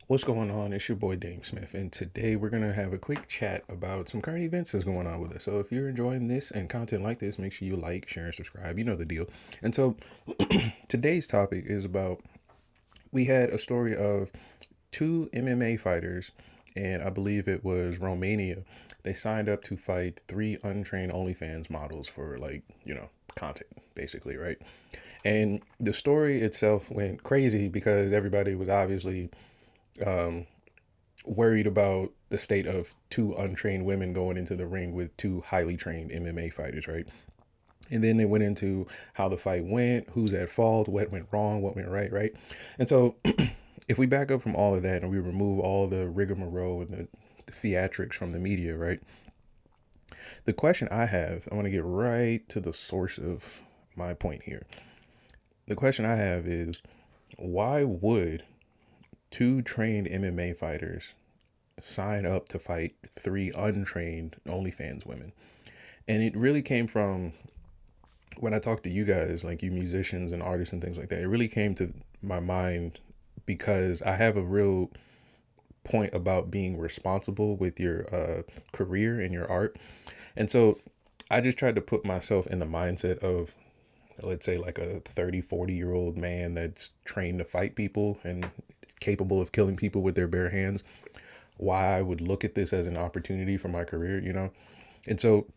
What's going on? It's your boy DameSmiff, and today we're gonna have a quick chat about some current events that's going on with us. So if you're enjoying this and content like this, make sure you like, share, and subscribe. You know the deal. And so today's topic is about we had a story of two MMA fighters, and I believe it was Romania. They signed up to fight three untrained OnlyFans models for content, basically, right? And the story itself went crazy because everybody was obviously worried about the state of two untrained women going into the ring with two highly trained MMA fighters, right? And then they went into how the fight went, who's at fault, what went wrong, what went right, right? And so if we back up from all of that and we remove all the rigmarole and the theatrics from the media, right? The question I have, I want to get right to the source of my point here. The question I have is, why would two trained MMA fighters sign up to fight three untrained OnlyFans women? And it really came from when I talked to you guys, like you musicians and artists and things like that. It really came to my mind because I have a real point about being responsible with your career and your art. And so I just tried to put myself in the mindset of, let's say, like a 30, 40-year-old man that's trained to fight people and capable of killing people with their bare hands, why I would look at this as an opportunity for my career. And so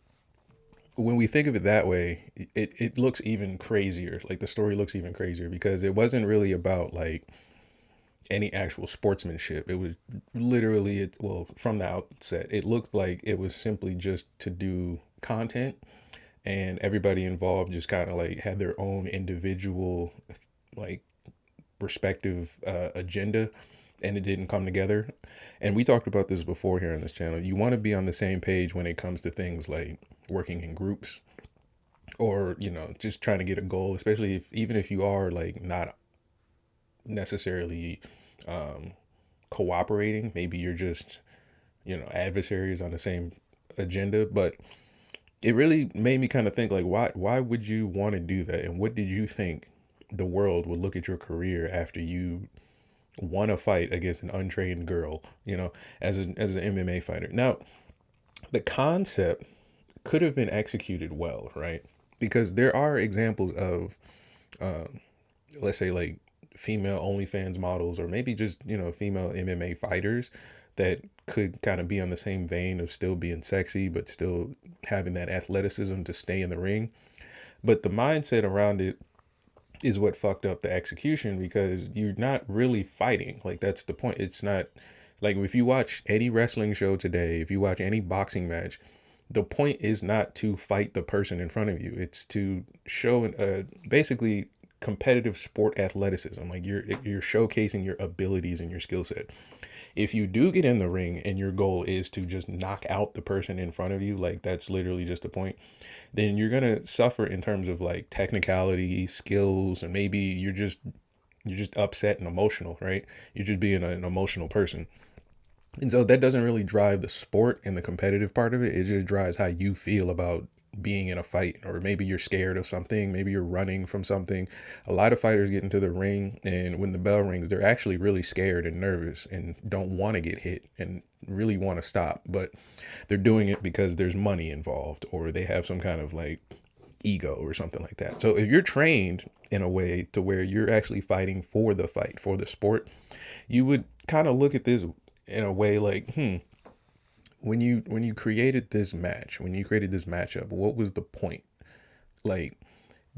when we think of it that way, it looks even crazier. Like the story looks even crazier because it wasn't really about like any actual sportsmanship. It was literally, well, from the outset, it looked like it was simply just to do content, and everybody involved just kind of like had their own individual, like, respective agenda, and it didn't come together. And we talked about this before here on this channel. You want to be on the same page when it comes to things like working in groups or just trying to get a goal, especially if even if you are like not necessarily cooperating. Maybe you're just adversaries on the same agenda. But it really made me kind of think, like, why would you want to do that, and what did you think the world would look at your career after you won a fight against an untrained girl, as an MMA fighter? Now, the concept could have been executed well, right? Because there are examples of, let's say, like female OnlyFans models, or maybe just female MMA fighters that could kind of be on the same vein of still being sexy but still having that athleticism to stay in the ring. But the mindset around it is what fucked up the execution, because you're not really fighting. Like, that's the point. It's not like, if you watch any wrestling show today, if you watch any boxing match, the point is not to fight the person in front of you. It's to show basically competitive sport athleticism. Like, you're showcasing your abilities and your skill set. If you do get in the ring and your goal is to just knock out the person in front of you, like that's literally just the point, then you're gonna suffer in terms of like technicality, skills, and maybe you're just upset and emotional, right? You're just being an emotional person. And so that doesn't really drive the sport and the competitive part of it. It just drives how you feel about being in a fight. Or maybe you're scared of something, maybe you're running from something. A lot of fighters get into the ring, and when the bell rings, they're actually really scared and nervous and don't want to get hit and really want to stop, but they're doing it because there's money involved, or they have some kind of like ego or something like that. So if you're trained in a way to where you're actually fighting for the fight, for the sport, you would kind of look at this in a way like, when you created this match, when you created this matchup, what was the point? Like,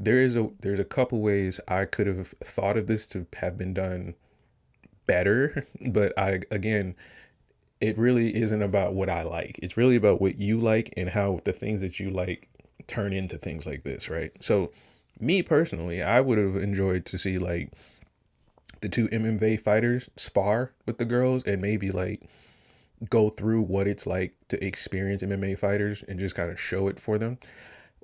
there's a couple ways I could have thought of this to have been done better, but I again, it really isn't about what I like. It's really about what you like and how the things that you like turn into things like this, right? So, me personally, I would have enjoyed to see like the two MMA fighters spar with the girls and maybe like go through what it's like to experience MMA fighters and just kind of show it for them.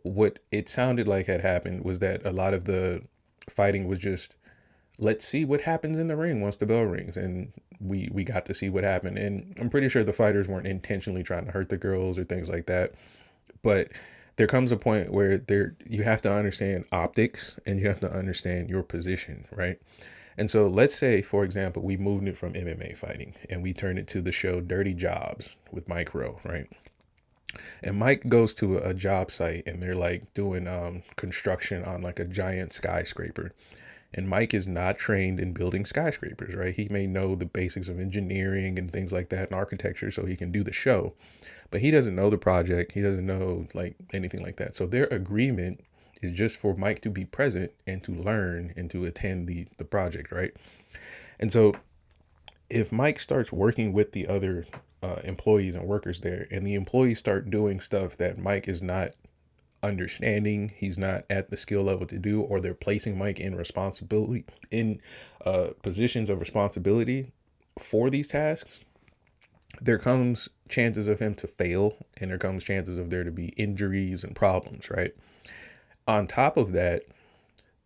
What it sounded like had happened was that a lot of the fighting was just, let's see what happens in the ring once the bell rings, and we got to see what happened. And I'm pretty sure the fighters weren't intentionally trying to hurt the girls or things like that, but there comes a point where you have to understand optics and you have to understand your position, right? And so let's say, for example, we moved it from MMA fighting and we turned it to the show Dirty Jobs with Mike Rowe, right? And Mike goes to a job site and they're like doing construction on like a giant skyscraper. And Mike is not trained in building skyscrapers, right? He may know the basics of engineering and things like that and architecture so he can do the show, but he doesn't know the project. He doesn't know like anything like that. So their agreement is just for Mike to be present and to learn and to attend the project, right? And so if Mike starts working with the other employees and workers there, and the employees start doing stuff that Mike is not understanding, he's not at the skill level to do, or they're placing Mike in responsibility in positions of responsibility for these tasks, there comes chances of him to fail, and there comes chances of there to be injuries and problems, right? On top of that,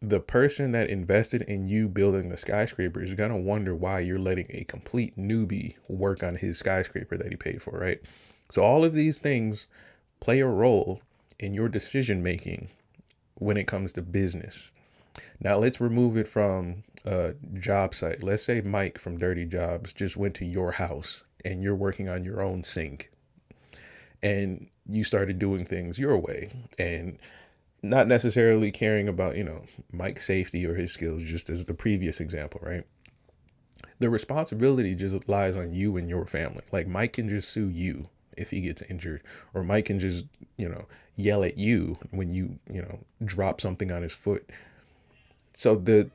the person that invested in you building the skyscraper is going to wonder why you're letting a complete newbie work on his skyscraper that he paid for, right? So all of these things play a role in your decision making when it comes to business. Now let's remove it from a job site. Let's say Mike from Dirty Jobs just went to your house and you're working on your own sink and you started doing things your way and not necessarily caring about, Mike's safety or his skills, just as the previous example, right? The responsibility just lies on you and your family. Like Mike can just sue you if he gets injured, or Mike can just, yell at you when you drop something on his foot. So the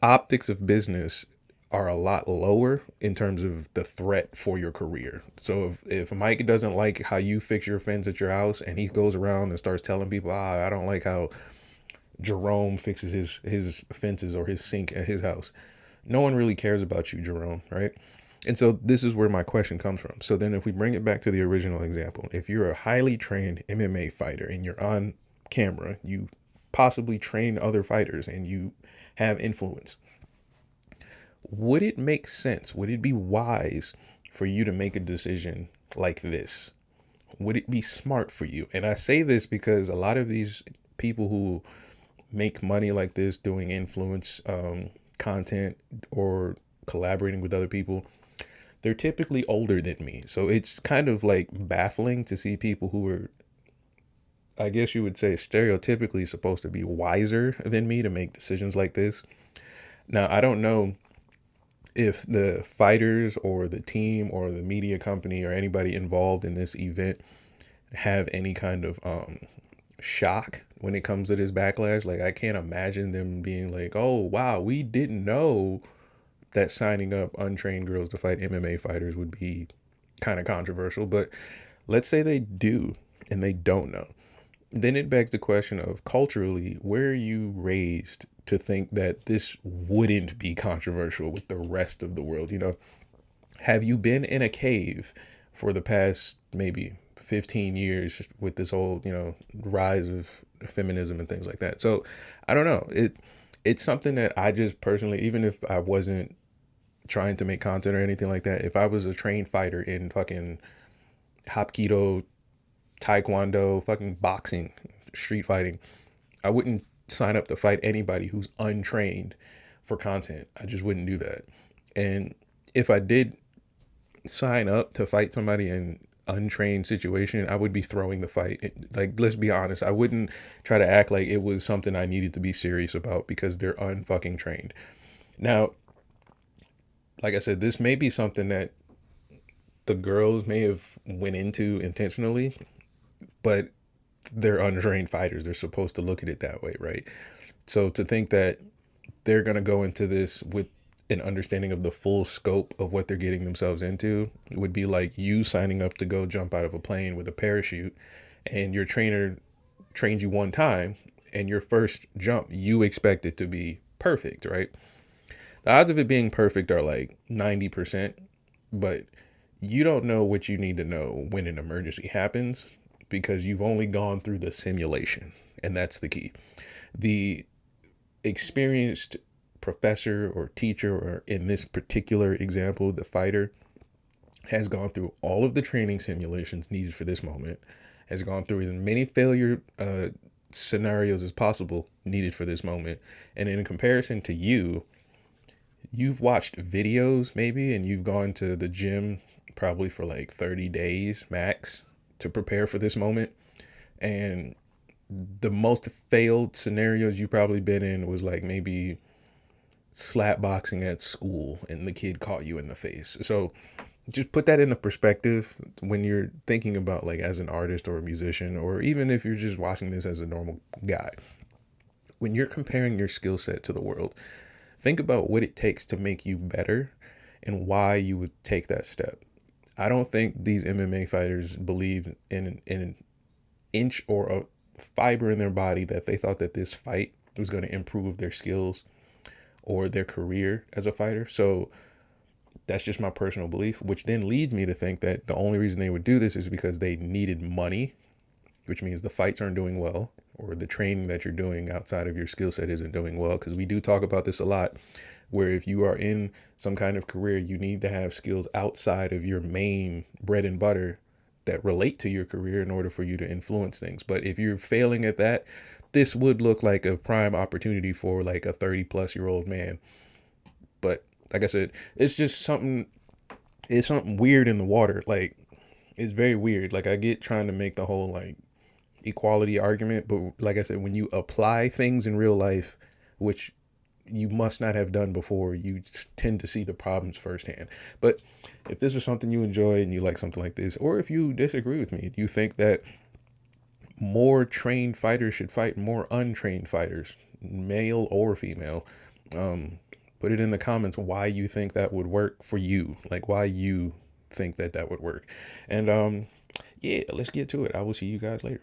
optics of business are a lot lower in terms of the threat for your career. So if Mike doesn't like how you fix your fence at your house and he goes around and starts telling people, I don't like how Jerome fixes his fences or his sink at his house. No one really cares about you, Jerome, right? And so this is where my question comes from. So then if we bring it back to the original example, if you're a highly trained MMA fighter and you're on camera, you possibly train other fighters and you have influence, would it make sense? Would it be wise for you to make a decision like this? Would it be smart for you? And I say this because a lot of these people who make money like this doing influence content or collaborating with other people, they're typically older than me. So it's kind of like baffling to see people who are, I guess you would say, stereotypically supposed to be wiser than me to make decisions like this. Now, I don't know if the fighters or the team or the media company or anybody involved in this event have any kind of shock when it comes to this backlash. Like, I can't imagine them being like, oh wow, we didn't know that signing up untrained girls to fight MMA fighters would be kind of controversial. But let's say they do and they don't know. Then it begs the question of, culturally, where are you raised to think that this wouldn't be controversial with the rest of the world? Have you been in a cave for the past maybe 15 years with this whole, rise of feminism and things like that? So I don't know. It's something that I just personally, even if I wasn't trying to make content or anything like that, if I was a trained fighter in fucking Hapkido, Taekwondo, fucking boxing, street fighting, I wouldn't sign up to fight anybody who's untrained for content. I just wouldn't do that. And if I did sign up to fight somebody in untrained situation, I would be throwing the fight. Like, let's be honest, I wouldn't try to act like it was something I needed to be serious about because they're unfucking trained. Now, like I said, this may be something that the girls may have went into intentionally, but they're untrained fighters. They're supposed to look at it that way, right? So to think that they're going to go into this with an understanding of the full scope of what they're getting themselves into would be like you signing up to go jump out of a plane with a parachute, and your trainer trains you one time, and your first jump, you expect it to be perfect, right? The odds of it being perfect are like 90%, but you don't know what you need to know when an emergency happens because you've only gone through the simulation, and that's the key. The experienced professor or teacher, or in this particular example, the fighter, has gone through all of the training simulations needed for this moment, has gone through as many failure scenarios as possible needed for this moment. And in comparison to you, You've watched videos maybe, and you've gone to the gym probably for like 30 days max to prepare for this moment. And the most failed scenarios you probably been in was like maybe slap boxing at school and the kid caught you in the face. So just put that into perspective when you're thinking about like as an artist or a musician, or even if you're just watching this as a normal guy. When you're comparing your skill set to the world, think about what it takes to make you better and why you would take that step. I don't think these MMA fighters believe in an inch or a fiber in their body that they thought that this fight was going to improve their skills or their career as a fighter. So that's just my personal belief, which then leads me to think that the only reason they would do this is because they needed money, which means the fights aren't doing well, or the training that you're doing outside of your skill set isn't doing well. Because we do talk about this a lot, where if you are in some kind of career, you need to have skills outside of your main bread and butter that relate to your career in order for you to influence things. But if you're failing at that, this would look like a prime opportunity for like a 30-plus-year-old man. But like I said, it's just something, it's something weird in the water. Like, it's very weird. Like, I get trying to make the whole like equality argument, but like I said, when you apply things in real life, which you must not have done before, you tend to see the problems firsthand. But if this is something you enjoy and you like something like this, or if you disagree with me, you think that more trained fighters should fight more untrained fighters, male or female, um, put it in the comments why you think that would work for you, like why you think that that would work. And yeah, let's get to it. I will see you guys later.